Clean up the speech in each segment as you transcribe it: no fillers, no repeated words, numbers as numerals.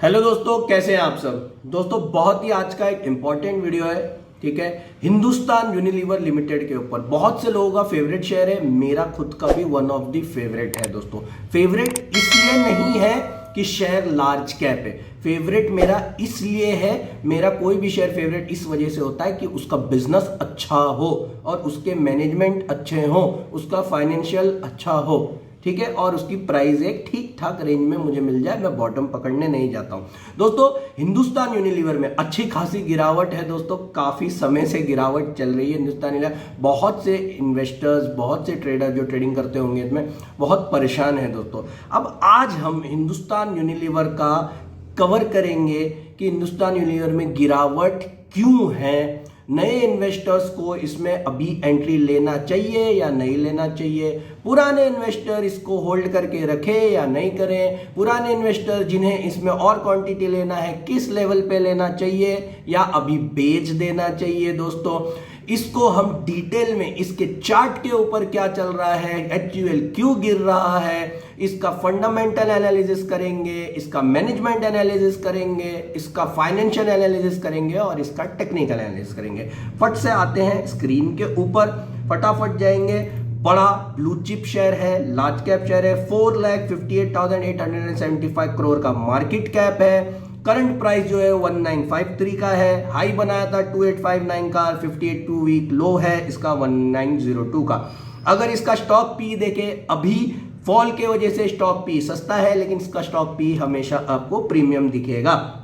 Hello दोस्तों, कैसे हैं आप सब। दोस्तों बहुत ही आज का एक इंपॉर्टेंट वीडियो है। ठीक है, हिंदुस्तान यूनिलीवर लिमिटेड के ऊपर बहुत से लोगों का फेवरेट शेयर है, मेरा खुद का भी वन ऑफ द फेवरेट है। दोस्तों फेवरेट इसलिए नहीं है कि शेयर लार्ज कैप है, फेवरेट मेरा इसलिए है, मेरा कोई भी शेयर फेवरेट इस वजह से होता है कि उसका बिजनेस अच्छा हो और उसके मैनेजमेंट अच्छे हो, उसका फाइनेंशियल अच्छा हो, ठीक है, और उसकी प्राइस एक ठीक ठाक रेंज में मुझे मिल जाए, मैं बॉटम पकड़ने नहीं जाता हूं। दोस्तों हिंदुस्तान यूनिलीवर में अच्छी खासी गिरावट है। दोस्तों काफी समय से गिरावट चल रही है हिंदुस्तान यूनिलीवर। बहुत से इन्वेस्टर्स, बहुत से ट्रेडर जो ट्रेडिंग करते होंगे इसमें बहुत परेशान है। दोस्तों अब आज हम हिंदुस्तान यूनिलीवर का कवर करेंगे कि हिंदुस्तान यूनिलीवर में गिरावट क्यों है, नए इन्वेस्टर्स को इसमें अभी एंट्री लेना चाहिए या नहीं लेना चाहिए, पुराने इन्वेस्टर इसको होल्ड करके रखे या नहीं करें, पुराने इन्वेस्टर जिन्हें इसमें और क्वांटिटी लेना है किस लेवल पे लेना चाहिए या अभी बेच देना चाहिए। दोस्तों इसको हम डिटेल में, इसके चार्ट के ऊपर क्या चल रहा है, एचयूएल क्यों गिर रहा है, इसका फंडामेंटल एनालिसिस करेंगे, इसका मैनेजमेंट एनालिसिस करेंगे, इसका फाइनेंशियल एनालिसिस करेंगे और इसका टेक्निकल एनालिसिस करेंगे। फट से आते हैं स्क्रीन के ऊपर, फटाफट जाएंगे। बड़ा ब्लू चिप शेयर है, लार्ज कैप शेयर है, 4,58,875 करोड़ का मार्केट कैप है। करंट प्राइस जो है 1953 का है, हाई बनाया था 2859 का, 58 वीक लो है इसका 1902 का। अगर इसका स्टॉक पी देखे, अभी फॉल के वजह से स्टॉक पी सस्ता है, लेकिन इसका स्टॉक पी हमेशा आपको प्रीमियम दिखेगा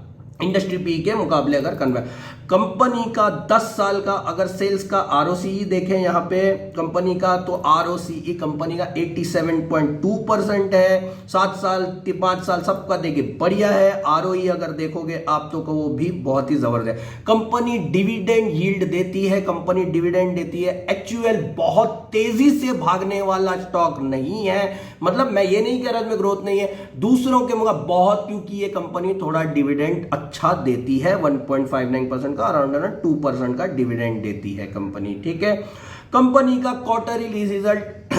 इंडस्ट्री पी के मुकाबले। अगर कन्वर्ट कंपनी का 10 साल का अगर सेल्स का आरओसीई देखें यहाँ पे कंपनी का, तो आरओसीई कंपनी का 87.2% है। 7 साल 5 साल सबका देखिए बढ़िया है। आरओई अगर देखोगे आप तो वो भी बहुत ही जबरदस्त है। कंपनी डिविडेंड यील्ड देती है, कंपनी डिविडेंड देती है। एक्चुअल बहुत तेजी से भागने वाला स्टॉक नहीं है, मतलब मैं ये नहीं कह रहा इसमें ग्रोथ नहीं है दूसरों के मुकाबले बहुत, क्योंकि ये कंपनी थोड़ा डिविडेंड अच्छा देती है, 1.59% का, अराउंड 2% का डिविडेंड देती है कंपनी। ठीक है, कंपनी का क्वार्टरली रिजल्ट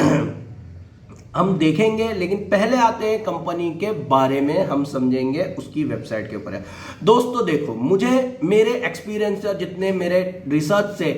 हम देखेंगे, लेकिन पहले आते हैं कंपनी के बारे में, हम समझेंगे उसकी वेबसाइट के ऊपर है। दोस्तों देखो, मुझे मेरे एक्सपीरियंस से, जितने मेरे रिसर्च से,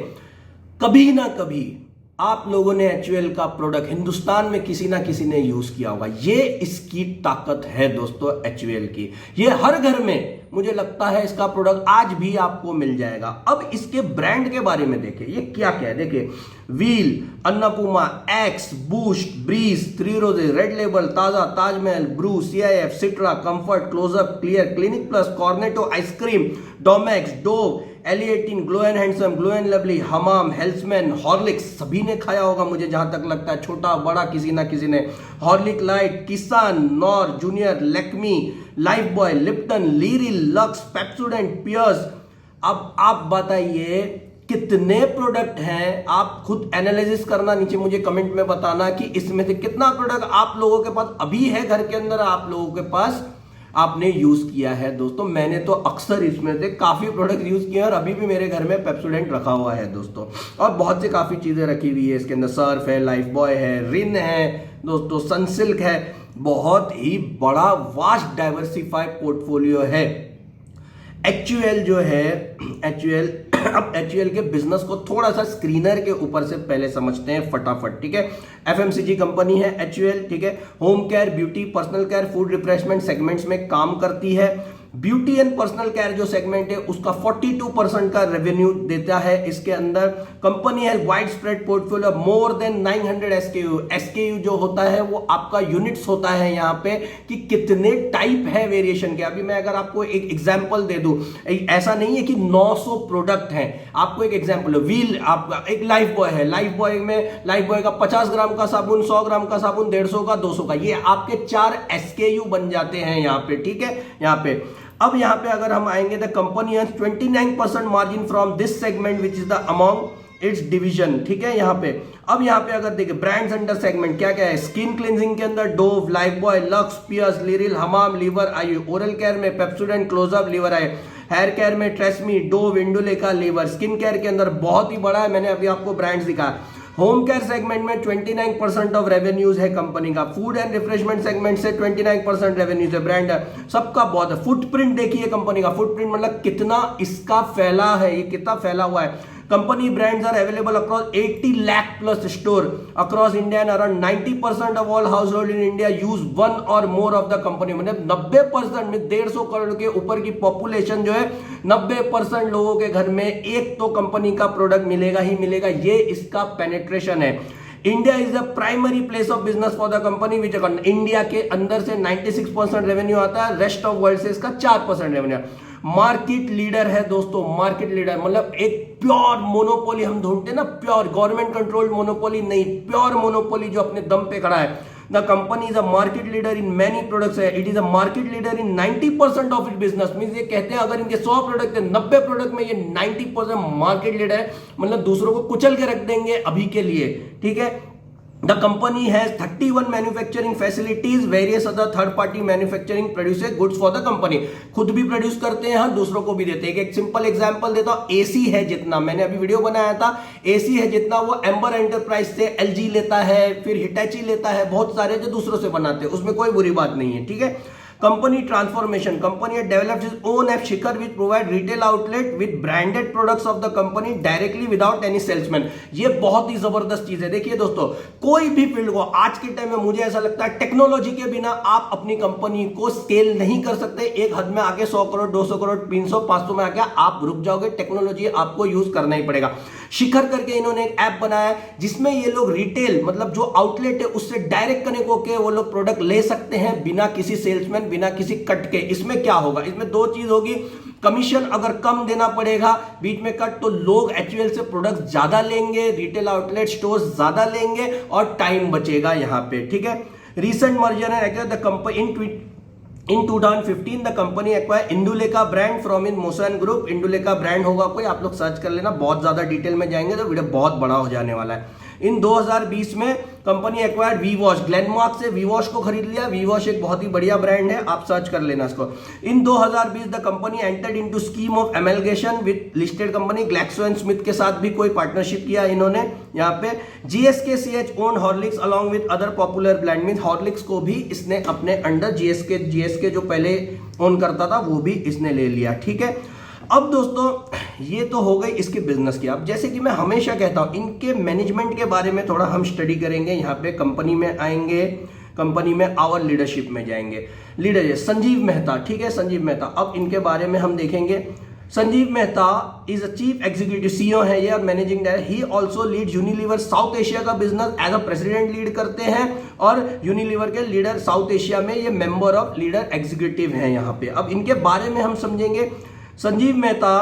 कभी ना कभी आप लोगों ने एचयूएल का प्रोडक्ट हिंदुस्तान में किसी ना किसी ने यूज किया होगा। ये इसकी ताकत है दोस्तों एचयूएल की, ये हर घर में मुझे लगता है इसका प्रोडक्ट आज भी आपको मिल जाएगा। अब इसके ब्रांड के बारे में देखिए, ये क्या क्या है। देखिए Wheel, Annapurna, Axe, Boost, Breeze, Three Roses, Red Label, Taaza, Taj Mahal, Bru, Cif, Citra, Comfort, Closeup, Clear, Clinic Plus, Cornetto ice cream, Domex, Dove, एलिएटिन, Glow and Handsome, Glow and Lovely, Hamam, हेल्समैन, हॉर्लिक्स, सभी ने खाया होगा मुझे जहां तक लगता है, छोटा बड़ा किसी ना किसी ने। Horlicks Lite, Kissan, Knorr, Junior, Lakme, Lifebuoy, Lipton, Liril, Lux, Pepsodent, Pears. अब आप बताइए कितने प्रोडक्ट हैं, आप खुद एनालिसिस करना, नीचे मुझे कमेंट में बताना कि इसमें से कितना प्रोडक्ट आप लोगों के पास अभी है घर के अंदर, आप लोगों के पास आपने यूज किया है। दोस्तों मैंने तो अक्सर इसमें से काफी प्रोडक्ट यूज किए हैं और अभी भी मेरे घर में पेप्सोडेंट रखा हुआ है दोस्तों, और बहुत सी काफी चीजें रखी हुई है इसके अंदर। सर्फ है, लाइफ बॉय है, रिन है दोस्तों, सनसिल्क है, बहुत ही बड़ा वास्ट डाइवर्सिफाइड पोर्टफोलियो है। एचयूएल जो है, एचयूएल अब एचयूएल के बिजनेस को थोड़ा सा स्क्रीनर के ऊपर से पहले समझते हैं फटाफट। ठीक है, एफएमसीजी कंपनी है एचयूएल। ठीक है, home care, beauty, personal care, food refreshment segments में काम करती है। ब्यूटी एंड पर्सनल केयर जो सेगमेंट है उसका 42% का रेवेन्यू देता है। इसके अंदर कंपनी है wide spread portfolio, more than 900 SKU. SKU जो होता है वो आपका यूनिट्स होता है यहाँ पे कि कितने टाइप है वेरिएशन के। अभी मैं अगर आपको एक एग्जांपल दे दूं, ऐसा नहीं है कि 900 प्रोडक्ट हैं, आपको एक एग्जांपल है। व्हील आपका एक लाइफ बॉय है, लाइफ बॉय में लाइफ बॉय का 50 ग्राम का साबुन, 100 ग्राम का साबुन, 150 का, 200 का, ये आपके 4 एसकेयू बन जाते हैं यहाँ पे। ठीक है, यहाँ पे अब यहाँ पे अगर हम आएंगे, the company has 29% margin from this segment which is the among it's division. ठीक है, यहाँ पे अब यहाँ पे अगर देखिए ब्रांड्स अंडर सेगमेंट क्या क्या है, स्किन क्लिनजिंग के अंदर Dove, Lifebuoy, Lux, Pears, Liril, Hamam, Lever आई, ओरल केयर में पेप्सोडेंट, क्लोजअप, लीवर आई, हेयर केयर में Tresemme, Dove, Indulekha, Lever, skin care के अंदर बहुत ही बड़ा है, मैंने अभी आपको ब्रांड्स दिखाया। होम केयर सेगमेंट में 29% ऑफ रेवेन्यूज है कंपनी का, फूड एंड रिफ्रेशमेंट सेगमेंट से 29% रेवेन्यूज है, ब्रांड है सबका बहुत है। फुटप्रिंट देखिए कंपनी का, फुटप्रिंट मतलब कितना इसका फैला है, ये कितना फैला हुआ है। Company brands are available across 80 lakh plus store across India and around 90% of all household in India use one or more of the company. मतलब 90% में 150 करोड़ के ऊपर की पॉपुलेशन जो है 90% लोगों के घर में एक तो कंपनी का प्रोडक्ट मिलेगा ही मिलेगा, ये इसका पेनिट्रेशन है। India is the primary place of business for the company which India के अंदर से 96% रेवेन्यू आता है, रेस्ट ऑफ वर्ल्ड से इसका 4% रेवेन्यू। मार्केट लीडर है दोस्तों, मार्केट लीडर मतलब एक प्योर मोनोपोली हम ढूंढते हैं ना, प्योर गवर्नमेंट कंट्रोल्ड मोनोपोली नहीं, प्योर मोनोपोली जो अपने दम पे खड़ा है। The company is a market leader in many products है, it is a market leader in 90% of it business. Means ये कहते हैं अगर इनके 100 प्रोडक्ट है 90 प्रोडक्ट में ये 90% मार्केट लीडर है, मतलब दूसरों को कुचल के रख देंगे अभी के लिए, ठीक है। The company has 31 manufacturing facilities, various other third party manufacturing produces goods for the company। खुद भी प्रोड्यूस करते हैं, हाँ दूसरों को भी देते हैं। एक सिंपल एग्जांपल देता हूं, एसी है जितना, मैंने अभी वीडियो बनाया था, एसी है जितना वो एम्बर एंटरप्राइज से एलजी लेता है, फिर हिटैची लेता है, बहुत सारे जो दूसरों से बनाते हैं, उसमें कोई बुरी बात नहीं है, ठीक है। Company transformation, company develops its own app Shikhar which provide retail outlet with branded products of the company directly without any salesman. ये बहुत ही जबरदस्त चीज है। देखिए दोस्तों, कोई भी फील्ड को आज के टाइम में मुझे ऐसा लगता है टेक्नोलॉजी के बिना आप अपनी कंपनी को स्केल नहीं कर सकते। एक हद में आके 100 करोड़ 200 करोड़ 300 500 में आके आप रुक जाओगे, टेक्नोलॉजी आपको यूज करना ही पड़ेगा। शिखर करके इन्होंने एक ऐप बनाया जिसमें ये लोग रिटेल मतलब जो आउटलेट है उससे डायरेक्ट कनेक्ट होकर वो लोग प्रोडक्ट ले सकते हैं बिना किसी सेल्समैन, बिना किसी कट के। इसमें क्या होगा, इसमें दो चीज होगी, कमीशन अगर कम देना पड़ेगा बीच में कट, तो लोग एक्चुअल से प्रोडक्ट ज्यादा लेंगे, रिटेल आउटलेट स्टोर ज्यादा लेंगे और टाइम बचेगा यहां पे, ठीक है। रिसेंट मर्जर है the company In 2015 the company acquire Indulekha brand from in motion group. Indulekha brand होगा कोई, आप लोग सर्च कर लेना, बहुत ज्यादा डिटेल में जाएंगे तो वीडियो बहुत बड़ा हो जाने वाला है। इन 2020 में कंपनी एक्वायर वीवॉश, ग्लेनमार्क से वीवॉश को खरीद लिया। वीवॉश एक बहुत ही बढ़िया ब्रांड है, आप सर्च कर लेना इसको। In 2020 the company entered into scheme of amalgamation with listed company GlaxoSmithKline के साथ भी कोई पार्टनरशिप किया इन्होंने। यहाँ पे GSK own Horlicks along with other popular brand, mean Horlicks को भी इसने अपने अंडर GSK जो पहले ओन करता था वो भी इसने ले लिया, ठीक है। अब दोस्तों ये तो हो गई इसके बिजनेस की। अब जैसे कि मैं हमेशा कहता हूं इनके मैनेजमेंट के बारे में थोड़ा हम स्टडी करेंगे, यहाँ पे कंपनी में आएंगे, कंपनी में आवर लीडरशिप में जाएंगे। लीडर है संजीव मेहता, ठीक है, संजीव मेहता। अब इनके बारे में हम देखेंगे। Sanjeev Mehta is a chief executive, CEO है ये और managing director. He also lead Unilever South Asia का business, as a president lead करते हैं और यूनिलीवर के लीडर साउथ एशिया में ये मेंबर ऑफ लीडर एग्जीक्यूटिव है यहाँ पे। अब इनके बारे में हम समझेंगे। Sanjiv Mehta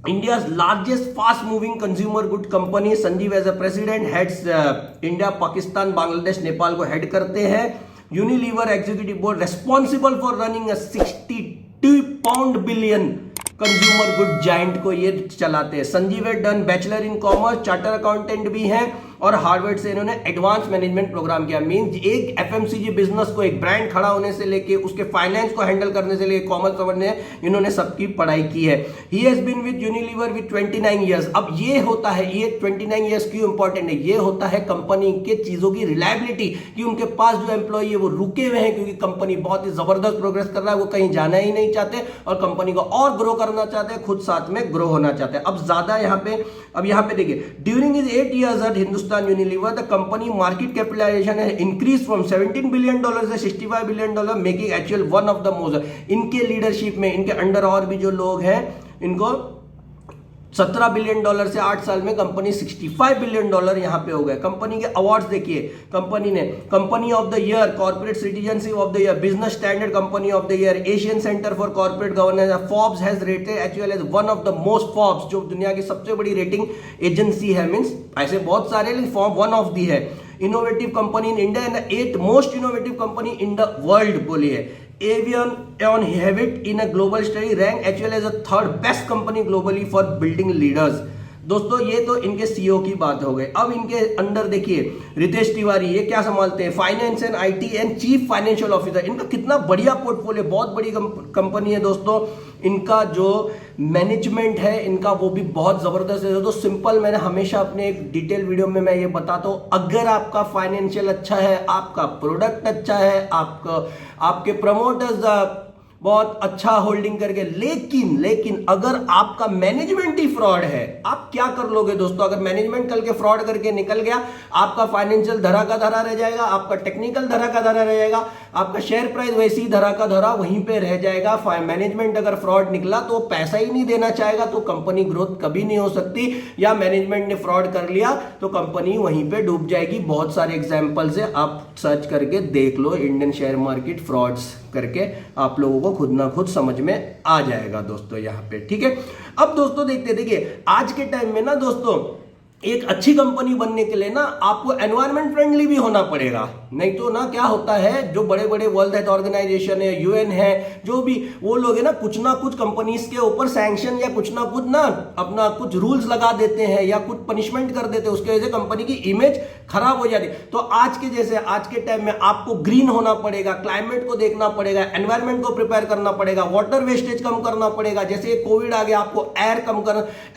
India largest fast moving consumer good company. Sanjiv as a president heads India, Pakistan, Bangladesh, Nepal को हेड करते हैं। Unilever executive board responsible for running a 62 pound billion consumer good giant को ये चलाते हैं। संजीव है done bachelor in commerce, charter accountant भी हैं और हार्वर्ड से इन्होंने एडवांस मैनेजमेंट प्रोग्राम किया। मीन एक FMCG बिजनेस को, एक ब्रांड खड़ा होने से लेके उसके फाइनेंस को हैंडल करने से लेके कॉमर्स समझने इन्होंने सबकी पढ़ाई की है। He has been with Unilever with 29 years. अब ये होता है, ये 29 ईयर्स क्यों इंपॉर्टेंट है, ये होता है कंपनी के चीजों की रिलायबिलिटी, कि उनके पास जो एम्प्लॉई है वो रुके हुए हैं, क्योंकि कंपनी बहुत ही जबरदस्त प्रोग्रेस कर रहा है, वो कहीं जाना ही नहीं चाहते और कंपनी को और ग्रो करना चाहते हैं, खुद साथ में ग्रो होना चाहते हैं। अब ज्यादा यहाँ पे देखिए, during his 8 years at Hindustan Unilever the company market capitalisation है इंक्रीज फ्रॉम $17 billion से $65 billion, making actual one of the most. इनके लीडरशिप में, इनके अंडर और भी जो लोग हैं, इनको $17 बिलियन से 8 साल में कंपनी $65 बिलियन यहां पे हो गए। कंपनी के अवार्ड्स देखिए, कंपनी ने company of the year, corporate citizenship of the year, business standard company of the year, Asian centre for corporate governance, Forbes has rated actual as one of the most, Forbes जो दुनिया की सबसे बड़ी rating agency है, means ऐसे बहुत सारे लेकिन फॉर्म वन ऑफ दी है। Innovative company in India and 8 most innovative company in the world बोलिए। Avion on Habit in a global study ranked actually as a third best company globally for building leaders. दोस्तों ये तो इनके CEO की बात हो गई। अब इनके अंडर देखिए रितेश तिवारी, ये क्या संभालते हैं, finance and IT and chief financial officer. इनका कितना बढ़िया पोर्टफोलियो, बहुत बड़ी कंपनी है दोस्तों। इनका जो मैनेजमेंट है इनका वो भी बहुत जबरदस्त है। तो सिंपल, मैंने हमेशा अपने एक डिटेल वीडियो में मैं ये बताता हूं, अगर आपका फाइनेंशियल अच्छा है, आपका प्रोडक्ट अच्छा है, आपके प्रमोटर्स बहुत अच्छा होल्डिंग करके, लेकिन अगर आपका मैनेजमेंट ही फ्रॉड है, आप क्या कर लोगे दोस्तों? अगर मैनेजमेंट कल के फ्रॉड करके निकल गया, आपका फाइनेंशियल धरा का धरा रह जाएगा, आपका टेक्निकल धरा का धरा रह जाएगा, आपका शेयर प्राइस वैसे ही धरा का धरा वहीं पे रह जाएगा। मैनेजमेंट अगर फ्रॉड निकला तो पैसा ही नहीं देना चाहेगा, तो कंपनी ग्रोथ कभी नहीं हो सकती। या मैनेजमेंट ने फ्रॉड कर लिया तो कंपनी वहीं पे डूब जाएगी। बहुत सारे एग्जाम्पल्स है, आप सर्च करके देख लो, इंडियन शेयर मार्केट फ्रॉड्स करके आप लोगों को खुद ना खुद समझ में आ जाएगा दोस्तों यहाँ पे, ठीक है। अब दोस्तों देखिए आज के टाइम में ना दोस्तों, एक अच्छी कंपनी बनने के लिए ना आपको एनवायरमेंट फ्रेंडली भी होना पड़ेगा। नहीं तो ना क्या होता है, जो बड़े बड़े वर्ल्ड हेल्थ ऑर्गेनाइजेशन है, यूएन है, जो भी वो लोग है ना कुछ कंपनीज के ऊपर सैंक्शन या कुछ ना अपना कुछ रूल्स लगा देते हैं या कुछ पनिशमेंट कर देते हैं, उसके वजह से कंपनी की इमेज खराब हो जाती है। तो आज के टाइम में आपको ग्रीन होना पड़ेगा, क्लाइमेट को देखना पड़ेगा, एनवायरमेंट को प्रिपेयर करना पड़ेगा, वाटर वेस्टेज कम करना पड़ेगा। जैसे कोविड आ गया, आपको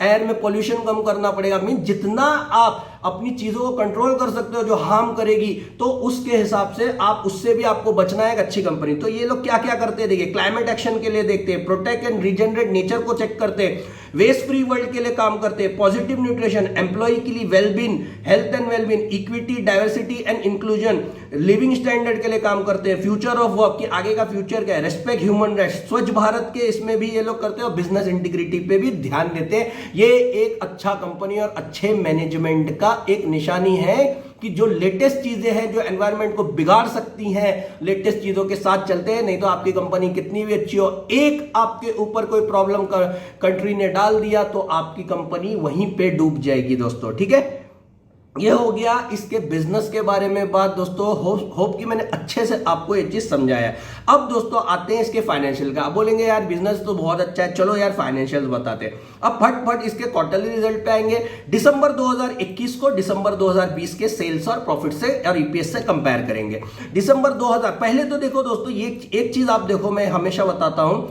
एयर में पोल्यूशन कम करना पड़ेगा। मीन जितना आप अपनी चीजों को कंट्रोल कर सकते हो जो हार्म करेगी, तो उसके हिसाब से उससे भी आपको बचना है। एक अच्छी कंपनी तो ये लोग क्या क्या करते हैं देखिए, क्लाइमेट एक्शन के लिए देखते हैं, प्रोटेक्ट एंड रीजनरेट नेचर को चेक करते हैं, वेस्ट फ्री वर्ल्ड के लिए काम करते हैं, पॉजिटिव न्यूट्रिशन, एम्प्लॉय के लिए wellbeing, health and wellbeing, equity, diversity and inclusion, living standard के लिए काम करते हैं, फ्यूचर ऑफ वर्क, कि आगे का फ्यूचर क्या है, रेस्पेक्ट ह्यूमन राइट्स, स्वच्छ भारत के इसमें भी ये लोग करते हैं, और बिजनेस इंटीग्रिटी पे भी ध्यान देते हैं। ये एक अच्छा कंपनी और अच्छे मैनेजमेंट का एक निशानी है कि जो लेटेस्ट चीजें हैं जो एनवायरनमेंट को बिगाड़ सकती हैं, लेटेस्ट चीजों के साथ चलते हैं। नहीं तो आपकी कंपनी कितनी भी अच्छी हो, एक आपके ऊपर कोई प्रॉब्लम कंट्री ने डाल दिया तो आपकी कंपनी वहीं पे डूब जाएगी दोस्तों, ठीक है। ये हो गया इसके बिजनेस के बारे में बात दोस्तों। होप कि मैंने अच्छे से आपको ये चीज समझाया। अब दोस्तों आते हैं इसके फाइनेंशियल का। आप बोलेंगे यार बिजनेस तो बहुत अच्छा है, चलो यार फाइनेंशियल बताते हैं। अब फट इसके क्वार्टरली रिजल्ट पे आएंगे। दिसंबर 2021 को दिसंबर 2020 के सेल्स और प्रॉफिट से और ईपीएस से कंपेयर करेंगे। दिसंबर 2000 पहले तो देखो दोस्तों, ये एक चीज आप देखो, मैं हमेशा बताता हूं,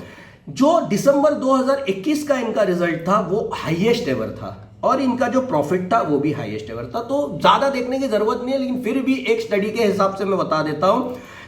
जो दिसंबर 2021 का इनका रिजल्ट था वो हाईएस्ट एवर था, और इनका जो प्रॉफिट था वो भी हाईएस्ट एवर था। तो ज्यादा देखने की जरूरत नहीं है, लेकिन फिर भी एक स्टडी के हिसाब से मैं बता देता हूं।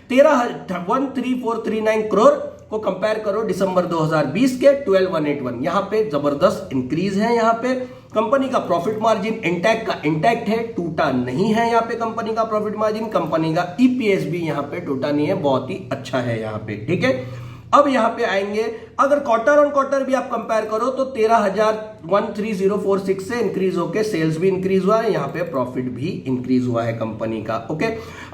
13,3439 करोड़ को कंपेयर करो दिसंबर 2020 के 12,181, यहां पे जबरदस्त इंक्रीज है। यहां पे कंपनी का प्रॉफिट मार्जिन इंटैक्ट है, टूटा नहीं है। यहां पे कंपनी का प्रॉफिट मार्जिन, कंपनी का ईपीएस भी यहां पे टूटा नहीं है, बहुत ही अच्छा है यहां पे, ठीक है। अब यहां पे आएंगे, अगर क्वार्टर ऑन क्वार्टर भी आप कंपेयर करो तो 13,13,046 से इंक्रीज होके सेल्स भी इंक्रीज हुआ है, यहां पे प्रॉफिट भी इंक्रीज हुआ है कंपनी का, ओके।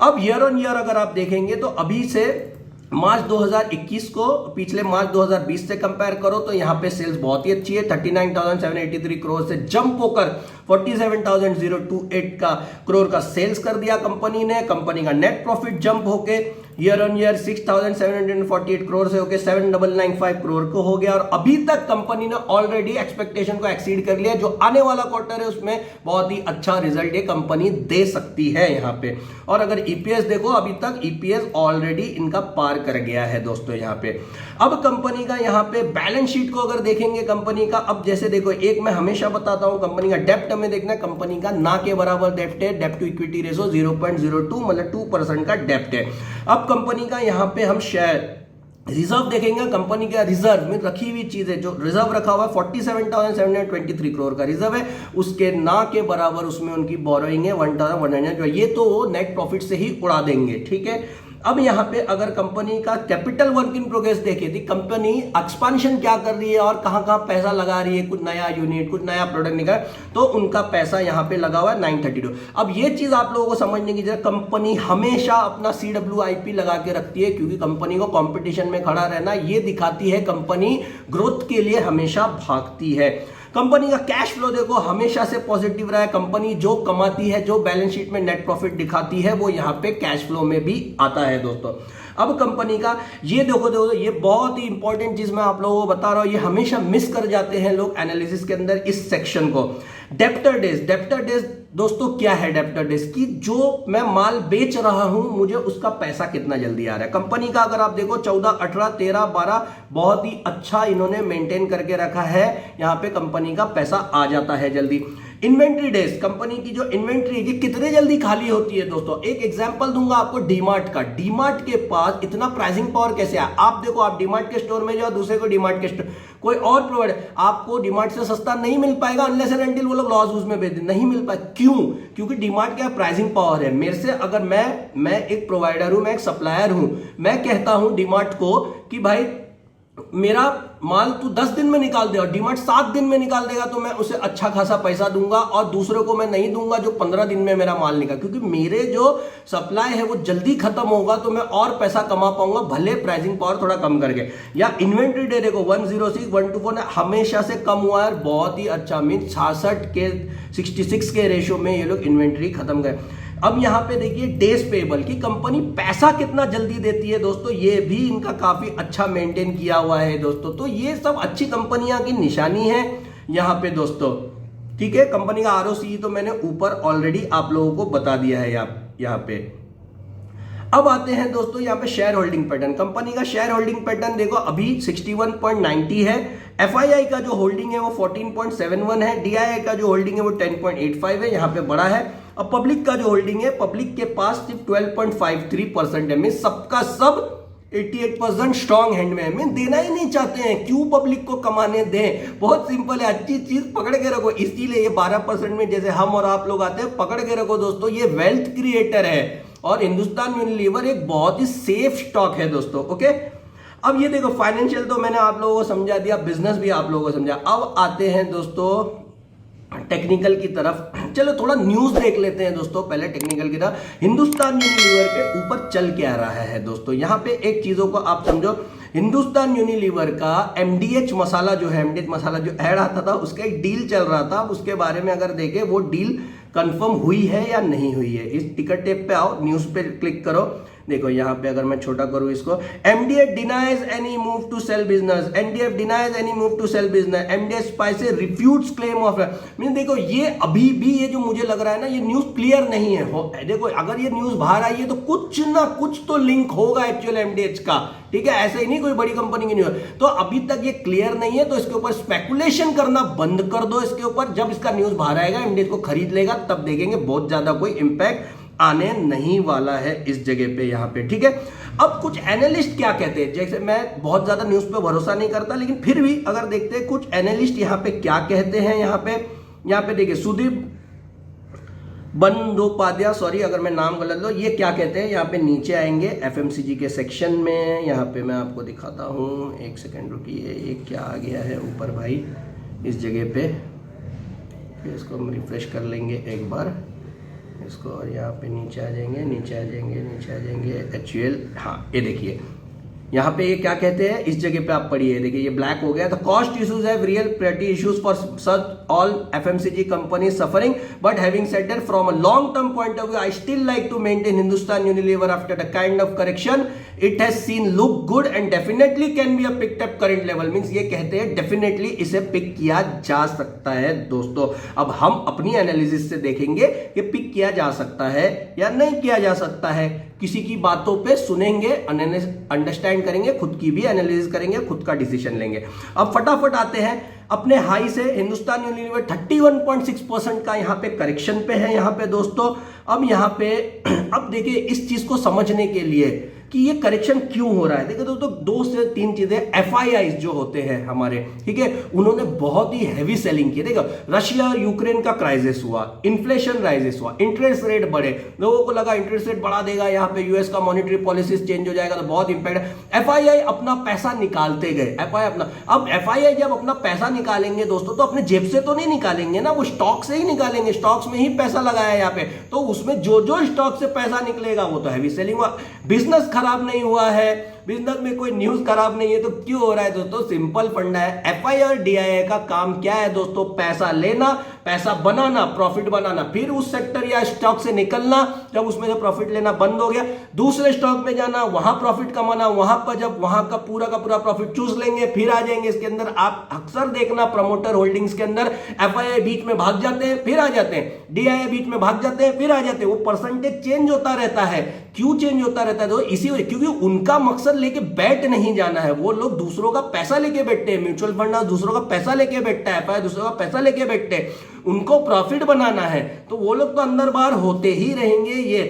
अब ईयर ऑन ईयर अगर आप देखेंगे तो अभी से मार्च 2021 को पिछले मार्च 2020 से कंपेयर करो तो यहां पे सेल्स बहुत ही अच्छी है। 39,783 करोड़ से जंप होकर 47,028 करोड़ का सेल्स कर दिया कंपनी ने। कंपनी का नेट प्रॉफिट जंप होके ईयर ऑन ईयर 6,748 करोड़ से होकर 7,995 करोड़ को हो गया, और अभी तक कंपनी ने ऑलरेडी एक्सपेक्टेशन को एक्सीड कर लिया। जो आने वाला क्वार्टर है उसमें बहुत ही अच्छा रिजल्ट ये कंपनी दे सकती है यहां पे। और अगर ईपीएस देखो, अभी तक ईपीएस ऑलरेडी इनका पार कर गया है दोस्तों यहां पे। अब कंपनी का यहां पे बैलेंस शीट को अगर देखेंगे कंपनी का, अब जैसे देखो, एक मैं हमेशा बताता हूं कंपनी का डेप्ट में देखना, कंपनी का ना के बराबर डेप्ट है, डेप्ट टू इक्विटी रेशो 0.02 मतलब 2% का डेप्ट है। अब कंपनी का यहां पे हम शेयर रिजर्व देखेंगे, कंपनी का रिजर्व में रखी हुई चीज है, जो रिजर्व रखा हुआ है 47,723 करोड़ का रिजर्व है, उसके ना के बराबर उसमें उनकी बोरोइंग है 1,100, ये तो वो नेट प्रॉफिट से ही उड़ा देंगे, ठीक है। अब यहां पे अगर कंपनी का कैपिटल वर्क इन प्रोग्रेस देखे थी, कंपनी एक्सपांशन क्या कर रही है और कहां कहां पैसा लगा रही है, कुछ नया यूनिट, कुछ नया प्रोडक्ट निकाल, तो उनका पैसा यहां पे लगा हुआ है 932। अब ये चीज आप लोगों को समझने की जरूरत, कंपनी हमेशा अपना CWIP लगा के रखती है, क्योंकि कंपनी को कंपटीशन में खड़ा रहना ये दिखाती है कंपनी ग्रोथ के लिए हमेशा भागती है। कंपनी का कैश फ्लो देखो हमेशा से पॉजिटिव रहा है। कंपनी जो कमाती है, जो बैलेंस शीट में नेट प्रॉफिट दिखाती है, वो यहां पे कैश फ्लो में भी आता है दोस्तों। अब कंपनी का ये देखो ये बहुत ही इंपॉर्टेंट चीज मैं आप लोगों को बता रहा हूं, ये हमेशा मिस कर जाते हैं लोग एनालिसिस के अंदर इस सेक्शन को। डेप्टर डेज दोस्तों क्या है डेप्टर डेज की, जो मैं माल बेच रहा हूं मुझे उसका पैसा कितना जल्दी आ रहा है। कंपनी का अगर आप देखो 14, 18, 13, 12 बहुत ही अच्छा इन्होंने मेंटेन करके रखा है, यहां पे कंपनी का पैसा आ जाता है जल्दी। इन्वेंट्री डेज, कंपनी की जो इन्वेंट्री है कितने जल्दी खाली होती है दोस्तों। एक एग्जांपल दूंगा आपको डीमार्ट का। डीमार्ट के पास इतना प्राइसिंग पावर कैसे है, आप देखो, आप डीमार्ट के स्टोर में जाओ, दूसरे को डीमार्ट के स्टोर, कोई और प्रोवाइडर आपको डीमार्ट से सस्ता नहीं मिल पाएगा अनलेस एंड अनटिल वो लोग लॉस उसमें बेच नहीं मिल पाए। क्यों? क्योंकि डीमार्ट क्या प्राइसिंग पावर है। मेरे से अगर मैं एक प्रोवाइडर हूं, मैं एक सप्लायर हूं, मैं कहता हूं डीमार्ट को कि भाई मेरा माल तू 10 दिन में निकाल दे और डीमार्ट 7 दिन में निकाल देगा तो मैं उसे अच्छा खासा पैसा दूंगा, और दूसरे को मैं नहीं दूंगा जो 15 दिन में मेरा माल निकाल, क्योंकि मेरे जो सप्लाई है वो जल्दी खत्म होगा तो मैं और पैसा कमा पाऊंगा, भले प्राइसिंग पावर थोड़ा कम करके। या इन्वेंट्री डे देखो 106, 124 हमेशा से कम हुआ है, बहुत ही अच्छा, मीन 66 के रेशियो में ये लोग इन्वेंट्री खत्म कर। अब यहां पे देखिए डेज पेबल की कंपनी पैसा कितना जल्दी देती है दोस्तों, ये भी इनका काफी अच्छा मेंटेन किया हुआ है दोस्तों। तो ये सब अच्छी कंपनियां की निशानी है यहां पे दोस्तों, ठीक है। कंपनी का आरओसी तो मैंने ऊपर ऑलरेडी आप लोगों को बता दिया है यहां पे। अब आते हैं दोस्तों यहाँ पे शेयर होल्डिंग पैटर्न। कंपनी का शेयर होल्डिंग पैटर्न देखो अभी 61.90 है। एफआईआई का जो होल्डिंग है वो 14.71 है। डीआईआई का जो होल्डिंग है वो 10.85 है, यहाँ पे बड़ा है। अब पब्लिक का जो होल्डिंग है, पब्लिक के पास सिर्फ 12.53% है। मीन सबका सब 88% स्ट्रॉन्ग हैंड में है। मीन देना ही नहीं चाहते हैं, क्यों पब्लिक को कमाने दें। बहुत सिंपल है, अच्छी चीज पकड़ के रखो। इसीलिए ये 12% में जैसे हम और आप लोग आते हैं, पकड़ के रखो दोस्तों, ये वेल्थ क्रिएटर है और हिंदुस्तान यूनिलीवर एक बहुत ही सेफ स्टॉक है दोस्तों। ओके, अब ये देखो फाइनेंशियल तो मैंने आप लोगों को समझा दिया, बिजनेस भी आप लोगों को समझा। अब आते हैं दोस्तों टेक्निकल की तरफ। चलो थोड़ा न्यूज देख लेते हैं दोस्तों, पहले टेक्निकल की तरफ। हिंदुस्तान यूनिलीवर के ऊपर चल के आ रहा है दोस्तों। यहां पे एक चीजों को आप समझो, हिंदुस्तान यूनिलीवर का एमडीएच मसाला जो है, एमडीएच मसाला जो ऐड आता था उसका एक डील चल रहा था। उसके बारे में अगर देखें वो डील कंफर्म हुई है या नहीं हुई है। इस टिकट टेप पे आओ, न्यूज पे क्लिक करो, देखो यहाँ पे अगर मैं छोटा करूं इसको, MDF denies any move to sell business, MDF denies any move to sell business, MDF spice refutes claim of. Mean देखो ये अभी भी ये जो मुझे लग रहा है ना, ये न्यूज क्लियर नहीं है। देखो अगर ये न्यूज बाहर आई है तो कुछ ना कुछ तो लिंक होगा एक्चुअल एमडीएच का, ठीक है। ऐसे ही नहीं कोई बड़ी कंपनी की न्यूज, तो अभी तक ये क्लियर नहीं है, तो इसके ऊपर स्पेकुलेशन करना बंद कर दो। इसके ऊपर जब इसका न्यूज बाहर आएगा, एमडीएच को खरीद लेगा, तब देखेंगे बहुत ज्यादा कोई इंपैक्ट आने नहीं वाला है इस जगह पे, यहां पे, ठीक है। अब कुछ एनालिस्ट क्या कहते हैं, जैसे मैं बहुत ज्यादा न्यूज पे भरोसा नहीं करता, लेकिन फिर भी अगर देखते हैं कुछ एनालिस्ट यहां पे क्या कहते हैं। यहां पे देखिए सुदीप बंदोपाध्याय, सॉरी अगर मैं नाम गलत लो, ये क्या कहते हैं, यहाँ पे नीचे आएंगे एफएमसीजी के सेक्शन में। यहाँ पे मैं आपको दिखाता हूँ, एक सेकेंड रुकिए, ये क्या आ गया है ऊपर भाई इस जगह पे, इसको हम रिफ्रेश कर लेंगे एक बार इसको, और यहाँ पे नीचे आ जाएंगे एचयूएल। हाँ ये देखिए यहाँ पे ये क्या कहते हैं, इस जगह पे आप पढ़िए, देखिए ये ब्लैक हो गया। तो cost issues have real pretty issues for such all FMCG company suffering, but having said that from a long term point of view I still like to maintain Hindustan Unilever after the kind of correction it has seen look good and definitely can be a picked up current level. Means ये कहते हैं definitely इसे pick किया जा सकता है दोस्तों। अब हम अपनी एनालिसिस से देखेंगे कि पिक किया जा सकता है या नहीं किया जा सकता है। किसी की बातों पे सुनेंगे, अंडरस्टैंड करेंगे, खुद की भी एनालिसिस करेंगे, खुद का डिसीजन लेंगे। अब फटाफट आते हैं अपने हाई से। हिंदुस्तान यूनिलीवर 31.6% का यहाँ पे करेक्शन पे है यहाँ पे दोस्तों। अब यहाँ पे अब देखिए इस चीज को समझने के लिए कि ये करेक्शन क्यों हो रहा है, देखिए दोस्तों 2 से 3 चीजें। एफआईआई जो होते हैं हमारे, ठीक है, उन्होंने बहुत ही हैवी सेलिंग की। देखो रशिया यूक्रेन का क्राइसिस हुआ, इन्फ्लेशन राइजेस हुआ, इंटरेस्ट रेट बढ़े, लोगों को लगा इंटरेस्ट रेट बढ़ा देगा, यहाँ पे यूएस का मॉनेटरी पॉलिसी चेंज हो जाएगा तो बहुत इंपैक्ट है। एफआईआई अपना पैसा निकालते गए, अब एफआईआई जब अपना पैसा निकालेंगे दोस्तों तो अपने जेब से तो नहीं निकालेंगे ना, वो स्टॉक से ही निकालेंगे, स्टॉक्स में ही पैसा लगाया यहाँ पे, तो उसमें जो जो स्टॉक से पैसा निकलेगा वो तो हैवी सेलिंग हुआ। बिजनेस खराब नहीं हुआ है, बिजनेस में कोई न्यूज खराब नहीं है तो क्यों हो रहा है दोस्तों? सिंपल फंडा है। एफआईआई डीआईआई का काम क्या है दोस्तों? पैसा लेना, पैसा बनाना, प्रॉफिट बनाना, फिर उस सेक्टर या स्टॉक से निकलना जब उसमें से प्रॉफिट लेना बंद हो गया, दूसरे स्टॉक में जाना, वहां प्रॉफिट कमाना, वहां पर जब वहां का पूरा प्रॉफिट चूस लेंगे फिर आ जाएंगे इसके अंदर। आप अक्सर देखना प्रमोटर होल्डिंग्स के अंदर एफआईआई बीच में भाग जाते हैं फिर आ जाते हैं, डीआईआई बीच में भाग जाते हैं फिर आ जाते हैं। वो परसेंटेज चेंज होता रहता है। क्यों चेंज होता रहता है? तो इसी वजह, क्योंकि उनका मकसद लेके बैठ नहीं जाना है। वो लोग दूसरों का पैसा लेके बैठते हैं, म्यूचुअल फंड दूसरों का पैसा लेके बैठता है, एफआईआई दूसरों का पैसा लेके बैठते हैं, उनको प्रॉफिट बनाना है। तो वो लोग तो अंदर बाहर होते ही रहेंगे, ये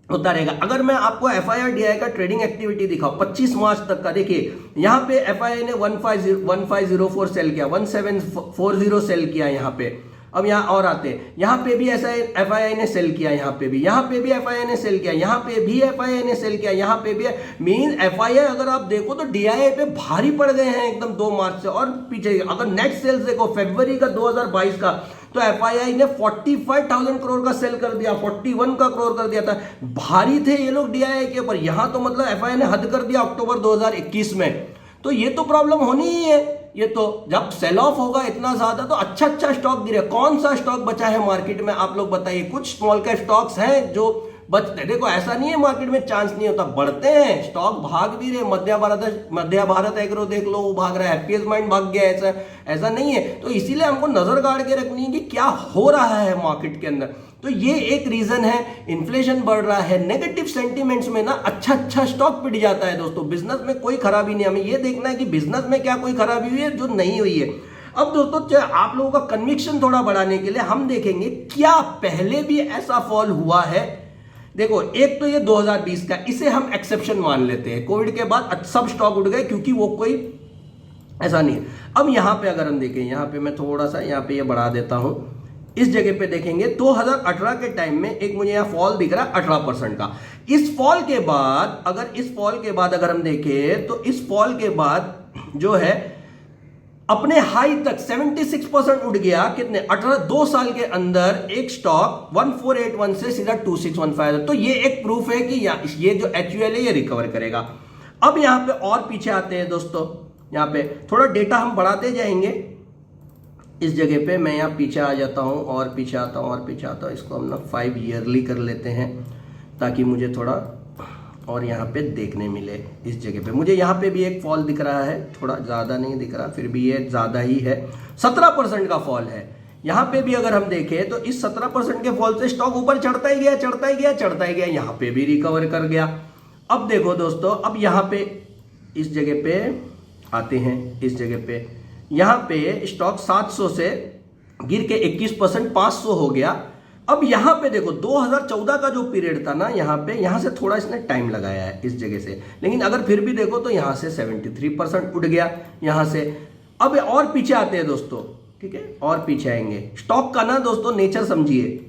होता रहेगा। अगर मैं आपको एफआईआई डीआईआई का ट्रेडिंग एक्टिविटी दिखाऊं 25 मार्च तक का, देखिए यहां पे एफआईआई ने 1504 सेल किया, 1740 सेल किया यहां पे। अब यहां और आते हैं, यहां पे भी ऐसा एफआईआई ने सेल किया, यहां पे भी एफआईआई ने सेल किया, यहां पे भी एफआईआई ने सेल किया, यहां पे भी। मीन एफआईआई अगर आप देखो तो डीआईआई पे भारी पड़ गए हैं एकदम 2 मार्च से। और पीछे अगर नेट सेल्स देखो फरवरी का 2022 का, तो एफआईआई ने 45,000 करोड़ का सेल कर दिया, 41 का करोड़ कर दिया था। भारी थे ये लोग डीआईआई के ऊपर। यहां तो मतलब एफआईआई ने हद कर दिया अक्टूबर 2021 में। तो ये तो प्रॉब्लम होनी ही है। ये तो जब सेल ऑफ होगा इतना ज्यादा तो अच्छा स्टॉक गिरे। कौन सा स्टॉक बचा है मार्केट में आप लोग बताइए? कुछ स्मॉल कैप स्टॉक्स हैं जो बचते। देखो ऐसा नहीं है मार्केट में चांस नहीं होता, बढ़ते हैं स्टॉक, भाग भी रहे। मध्य भारत एग्रो देख लो, वो भाग रहा है, हैप्पीएस्ट माइंड भाग गया। ऐसा नहीं है। तो इसीलिए हमको नजर गाड़ के रखनी है कि क्या हो रहा है मार्केट के अंदर। तो ये एक रीजन है। इन्फ्लेशन बढ़ रहा है, नेगेटिव सेंटीमेंट्स में ना अच्छा स्टॉक पिट जाता है दोस्तों। बिजनेस में कोई खराबी नहीं, हमें ये देखना है कि बिजनेस में क्या कोई खराबी हुई है जो नहीं हुई है। अब दोस्तों आप लोगों का कन्विक्शन थोड़ा बढ़ाने के लिए हम देखेंगे क्या पहले भी ऐसा फॉल हुआ है। देखो एक तो ये 2020 का, इसे हम एक्सेप्शन मान लेते हैं। कोविड के बाद सब स्टॉक उड़ गए क्योंकि वो कोई ऐसा नहीं है। अब यहां पे अगर हम देखें, यहां पे मैं थोड़ा सा यहां पे ये बढ़ा देता हूं, इस जगह पे देखेंगे 2018 के टाइम में एक मुझे यहां फॉल दिख रहा है 18% का। इस फॉल के बाद अगर हम देखें तो इस फॉल के बाद जो है अपने हाई तक 76% उठ गया। कितने? 2 साल के अंदर एक स्टॉक 1481 से सीधा 2615। तो ये एक प्रूफ है कि ये जो HUL है ये रिकवर करेगा। अब यहां पे और पीछे आते हैं दोस्तों, यहां पे थोड़ा डेटा हम बढ़ाते जाएंगे। इस जगह पे मैं यहां पीछे आ जाता हूं और पीछे आता हूं। इसको हम ना 5 ईयरली कर लेते हैं ताकि मुझे थोड़ा और यहाँ पे देखने मिले। इस जगह पे मुझे यहाँ पे भी एक फॉल दिख रहा है, थोड़ा ज़्यादा नहीं दिख रहा, फिर भी ये ज़्यादा ही है। 17% का फॉल है। यहाँ पे भी अगर हम देखें तो इस 17% के फॉल से स्टॉक ऊपर चढ़ता ही गया, यहाँ पे भी रिकवर कर गया। अब देखो दोस्तों, अब यहाँ पे इस जगह पे आते हैं, इस जगह पे यहाँ पे स्टॉक 700 से गिर के 21% 500 हो गया। अब यहां पे देखो 2014 का जो पीरियड था ना, यहां से थोड़ा इसने टाइम लगाया है इस जगह से, लेकिन अगर फिर भी देखो तो यहां से 73% उठ गया यहां से। अब और पीछे आते हैं दोस्तों, ठीक है, और पीछे आएंगे। स्टॉक का ना दोस्तों नेचर समझिए।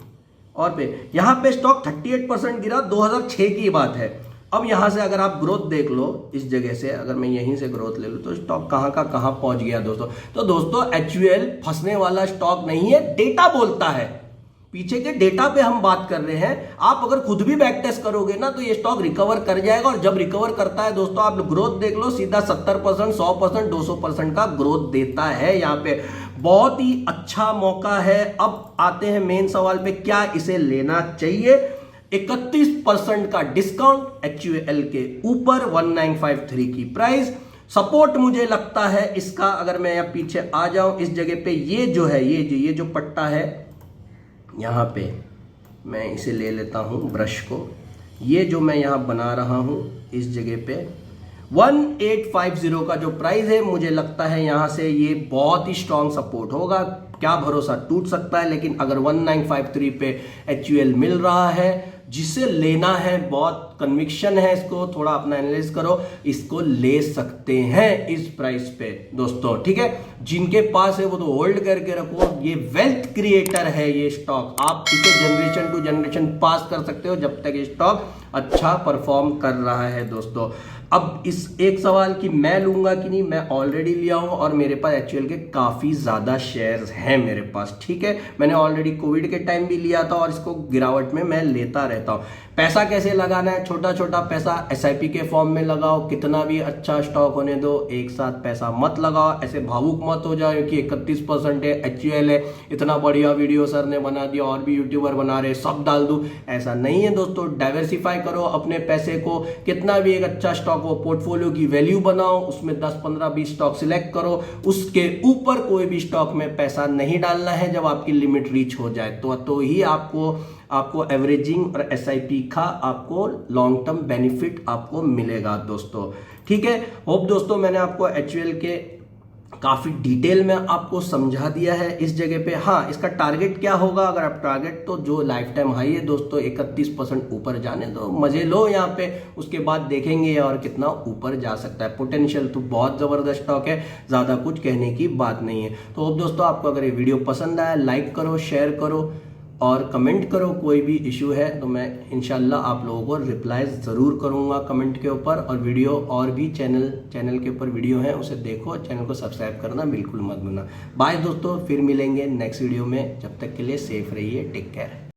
और पे यहां पे स्टॉक 38% गिरा, 2006 की बात है। अब यहां से अगर आप ग्रोथ देख लो, इस जगह से अगर मैं यहीं से ग्रोथ ले लूं तो स्टॉक कहां का कहां पहुंच गया दोस्तों। तो दोस्तों HUL फंसने वाला स्टॉक नहीं है, डेटा बोलता है। पीछे के डेटा पे हम बात कर रहे हैं। आप अगर खुद भी बैक टेस्ट करोगे ना तो ये स्टॉक रिकवर कर जाएगा। और जब रिकवर करता है दोस्तों, आप ग्रोथ देख लो, सीधा 70%, 100%, 200% का ग्रोथ देता है। यहाँ पे बहुत ही अच्छा मौका है। अब आते हैं मेन सवाल पे, क्या इसे लेना चाहिए? 31% का डिस्काउंट HUL के ऊपर, 1953 की प्राइस। सपोर्ट मुझे लगता है इसका, अगर मैं यहाँ पीछे आ जाऊं इस जगह पे, ये जो है ये जो पट्टा है यहाँ पे, मैं इसे ले लेता हूँ ब्रश को, ये जो मैं यहाँ बना रहा हूँ इस जगह पे 1850 का जो प्राइस है, मुझे लगता है यहाँ से ये बहुत ही स्ट्रॉन्ग सपोर्ट होगा। क्या भरोसा, टूट सकता है, लेकिन अगर 1953 पे HUL मिल रहा है, जिसे लेना है, बहुत कन्विक्शन है, इसको थोड़ा अपना एनालिसिस करो, इसको ले सकते हैं इस प्राइस पे दोस्तों, ठीक है। जिनके पास है वो तो होल्ड करके रखो। ये वेल्थ क्रिएटर है ये स्टॉक, आप इसे जनरेशन टू जनरेशन पास कर सकते हो जब तक ये स्टॉक अच्छा परफॉर्म कर रहा है दोस्तों। अब इस एक सवाल की मैं लूंगा कि नहीं, मैं ऑलरेडी लिया हूं और मेरे पास HUL के काफी ज्यादा शेयर्स हैं मेरे पास, ठीक है। मैंने ऑलरेडी कोविड के टाइम भी लिया था और इसको गिरावट में मैं लेता रहता हूं। पैसा कैसे लगाना है, छोटा छोटा पैसा एसआईपी के फॉर्म में लगाओ, कितना भी अच्छा स्टॉक होने दो, एक साथ पैसा मत लगाओ, ऐसे भावुक मत हो जाओ कि 31% है, एचयूएल है, इतना बढ़िया वीडियो सर ने बना दिया और भी यूट्यूबर बना रहे, सब डाल दूं, ऐसा नहीं है दोस्तों। डाइवर्सिफाई करो अपने पैसे को, कितना भी एक अच्छा स्टॉक हो, पोर्टफोलियो की वैल्यू बनाओ, उसमें 10 15 20 स्टॉक सिलेक्ट करो, उसके ऊपर कोई भी स्टॉक में पैसा नहीं डालना है। जब आपकी लिमिट रीच हो जाए तो ही आपको एवरेजिंग और एसआईपी का आपको लॉन्ग टर्म बेनिफिट आपको मिलेगा दोस्तों। ठीक है, होप दोस्तों मैंने आपको एचयूएल के काफी डिटेल में आपको समझा दिया है इस जगह पे। हाँ, इसका टारगेट क्या होगा, अगर आप टारगेट तो जो लाइफ टाइम हाई है दोस्तों 31% ऊपर जाने दो, मजे लो यहाँ पे, उसके बाद देखेंगे और कितना ऊपर जा सकता है। पोटेंशियल तो बहुत जबरदस्त स्टॉक है, ज्यादा कुछ कहने की बात नहीं है। तो होप दोस्तों आपको अगर ये वीडियो पसंद आया, लाइक करो, शेयर करो और कमेंट करो। कोई भी इशू है तो मैं इंशाल्लाह आप लोगों को रिप्लाई ज़रूर करूंगा कमेंट के ऊपर। और वीडियो और भी चैनल के ऊपर वीडियो है, उसे देखो, चैनल को सब्सक्राइब करना बिल्कुल मत भूलना। बाय दोस्तों, फिर मिलेंगे नेक्स्ट वीडियो में, जब तक के लिए सेफ रहिए, टेक केयर।